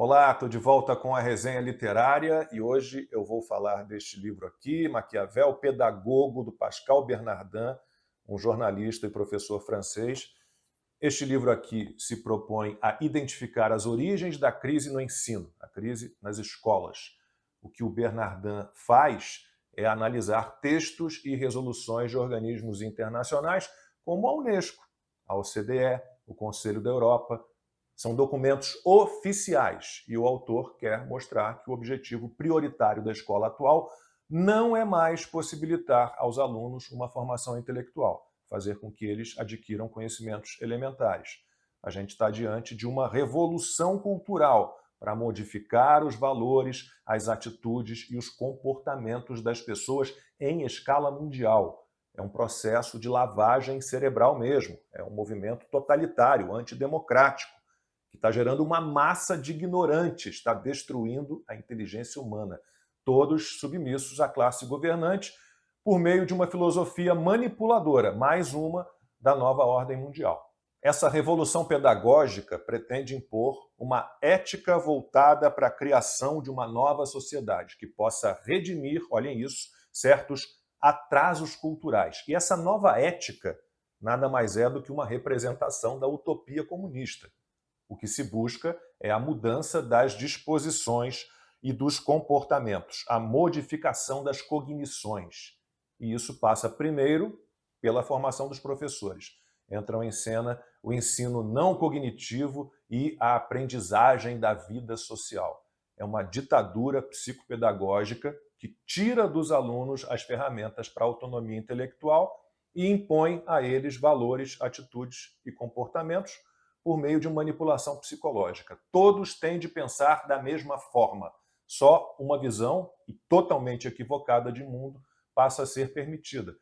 Olá, estou de volta com a resenha literária e hoje eu vou falar deste livro aqui, Maquiavel, Pedagogo, do Pascal Bernardin, um jornalista e professor francês. Este livro aqui se propõe a identificar as origens da crise no ensino, a crise nas escolas. O que o Bernardin faz é analisar textos e resoluções de organismos internacionais como a Unesco, a OCDE, o Conselho da Europa. São documentos oficiais e o autor quer mostrar que o objetivo prioritário da escola atual não é mais possibilitar aos alunos uma formação intelectual, fazer com que eles adquiram conhecimentos elementares. A gente está diante de uma revolução cultural para modificar os valores, as atitudes e os comportamentos das pessoas em escala mundial. É um processo de lavagem cerebral mesmo, é um movimento totalitário, antidemocrático, que está gerando uma massa de ignorantes, está destruindo a inteligência humana, todos submissos à classe governante por meio de uma filosofia manipuladora, mais uma da nova ordem mundial. Essa revolução pedagógica pretende impor uma ética voltada para a criação de uma nova sociedade que possa redimir, olhem isso, certos atrasos culturais. E essa nova ética nada mais é do que uma representação da utopia comunista. O que se busca é a mudança das disposições e dos comportamentos, a modificação das cognições. E isso passa primeiro pela formação dos professores. Entram em cena o ensino não cognitivo e a aprendizagem da vida social. É uma ditadura psicopedagógica que tira dos alunos as ferramentas para a autonomia intelectual e impõe a eles valores, atitudes e comportamentos por meio de manipulação psicológica. Todos têm de pensar da mesma forma. Só uma visão totalmente equivocada de mundo passa a ser permitida.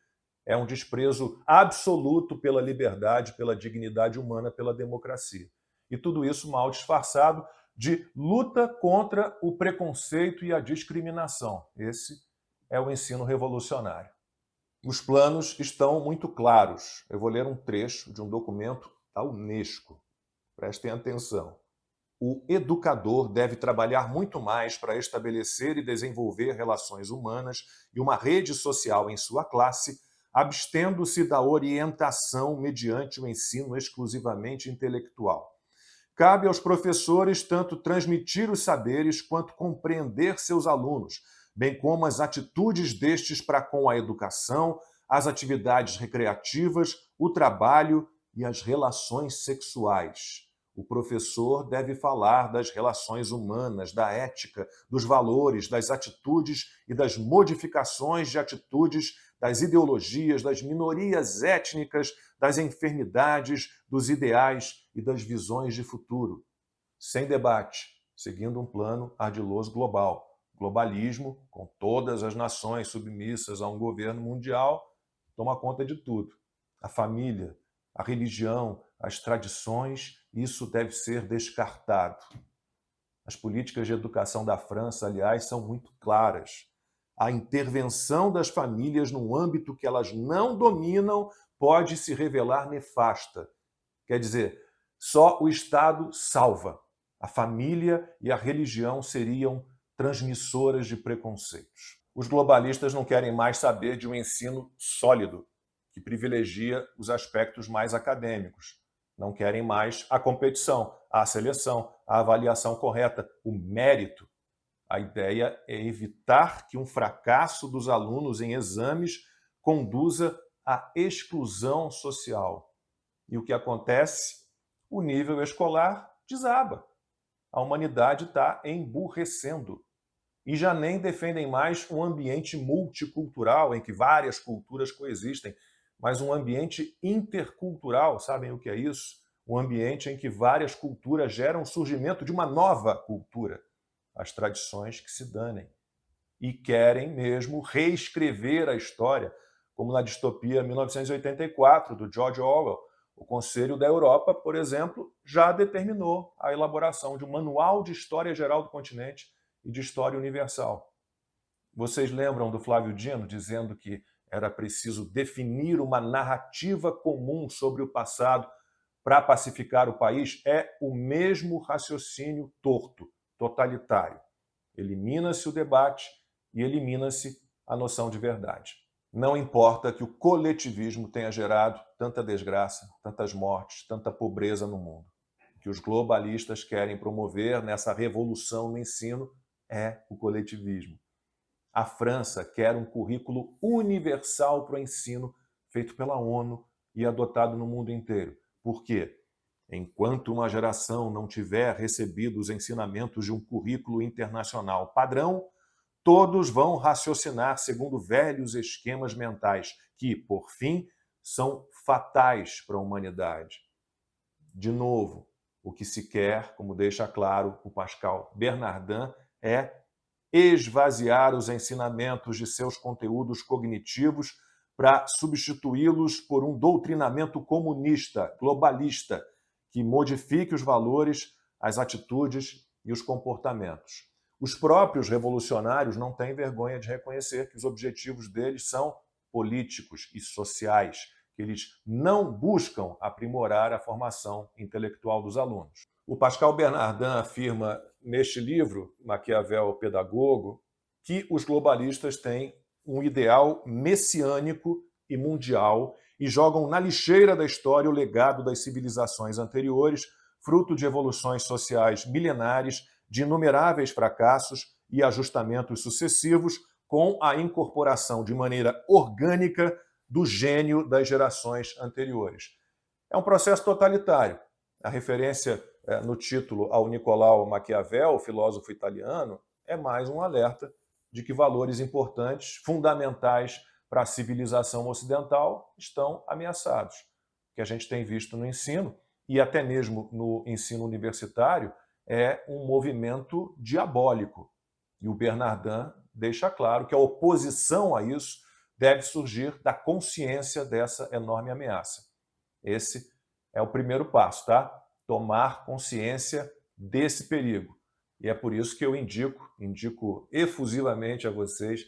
É um desprezo absoluto pela liberdade, pela dignidade humana, pela democracia. E tudo isso mal disfarçado de luta contra o preconceito e a discriminação. Esse é o ensino revolucionário. Os planos estão muito claros. Eu vou ler um trecho de um documento da Unesco. Prestem atenção. O educador deve trabalhar muito mais para estabelecer e desenvolver relações humanas e uma rede social em sua classe, abstendo-se da orientação mediante o ensino exclusivamente intelectual. Cabe aos professores tanto transmitir os saberes quanto compreender seus alunos, bem como as atitudes destes para com a educação, as atividades recreativas, o trabalho e as relações sexuais. O professor deve falar das relações humanas, da ética, dos valores, das atitudes e das modificações de atitudes, das ideologias, das minorias étnicas, das enfermidades, dos ideais e das visões de futuro. Sem debate, seguindo um plano ardiloso global. Globalismo, com todas as nações submissas a um governo mundial, toma conta de tudo. A família, a religião, as tradições, isso deve ser descartado. As políticas de educação da França, aliás, são muito claras. A intervenção das famílias num âmbito que elas não dominam pode se revelar nefasta. Quer dizer, só o Estado salva. A família e a religião seriam transmissoras de preconceitos. Os globalistas não querem mais saber de um ensino sólido, que privilegia os aspectos mais acadêmicos. Não querem mais a competição, a seleção, a avaliação correta, o mérito. A ideia é evitar que um fracasso dos alunos em exames conduza à exclusão social. E o que acontece? O nível escolar desaba. A humanidade está emburrecendo. E já nem defendem mais um ambiente multicultural em que várias culturas coexistem, mas um ambiente intercultural. Sabem o que é isso? Um ambiente em que várias culturas geram o surgimento de uma nova cultura. As tradições que se danem. E querem mesmo reescrever a história, como na distopia 1984, do George Orwell. O Conselho da Europa, por exemplo, já determinou a elaboração de um manual de história geral do continente e de história universal. Vocês lembram do Flávio Dino dizendo que era preciso definir uma narrativa comum sobre o passado para pacificar o país? É o mesmo raciocínio torto. totalitário. Elimina-se o debate e elimina-se a noção de verdade. Não importa que o coletivismo tenha gerado tanta desgraça, tantas mortes, tanta pobreza no mundo. O que os globalistas querem promover nessa revolução no ensino é o coletivismo. A França quer um currículo universal para o ensino feito pela ONU e adotado no mundo inteiro. Por quê? Enquanto uma geração não tiver recebido os ensinamentos de um currículo internacional padrão, todos vão raciocinar segundo velhos esquemas mentais que, por fim, são fatais para a humanidade. De novo, o que se quer, como deixa claro o Pascal Bernardin, é esvaziar os ensinamentos de seus conteúdos cognitivos para substituí-los por um doutrinamento comunista, globalista, que modifique os valores, as atitudes e os comportamentos. Os próprios revolucionários não têm vergonha de reconhecer que os objetivos deles são políticos e sociais, que eles não buscam aprimorar a formação intelectual dos alunos. O Pascal Bernardin afirma neste livro, Maquiavel, o Pedagogo, que os globalistas têm um ideal messiânico e mundial e jogam na lixeira da história o legado das civilizações anteriores, fruto de evoluções sociais milenares, de inumeráveis fracassos e ajustamentos sucessivos, com a incorporação de maneira orgânica do gênio das gerações anteriores. É um processo totalitário. A referência no título ao Niccolò Maquiavel, filósofo italiano, é mais um alerta de que valores importantes, fundamentais para a civilização ocidental, estão ameaçados. O que a gente tem visto no ensino, e até mesmo no ensino universitário, é um movimento diabólico. E o Bernardin deixa claro que a oposição a isso deve surgir da consciência dessa enorme ameaça. Esse é o primeiro passo, tá? Tomar consciência desse perigo. E é por isso que eu indico efusivamente a vocês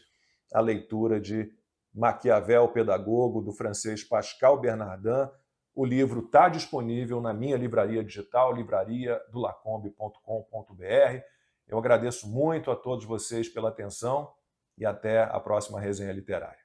a leitura de Maquiavel, Pedagogo, do francês Pascal Bernardin. O livro está disponível na minha livraria digital, livrariadolacombe.com.br. Eu agradeço muito a todos vocês pela atenção e até a próxima resenha literária.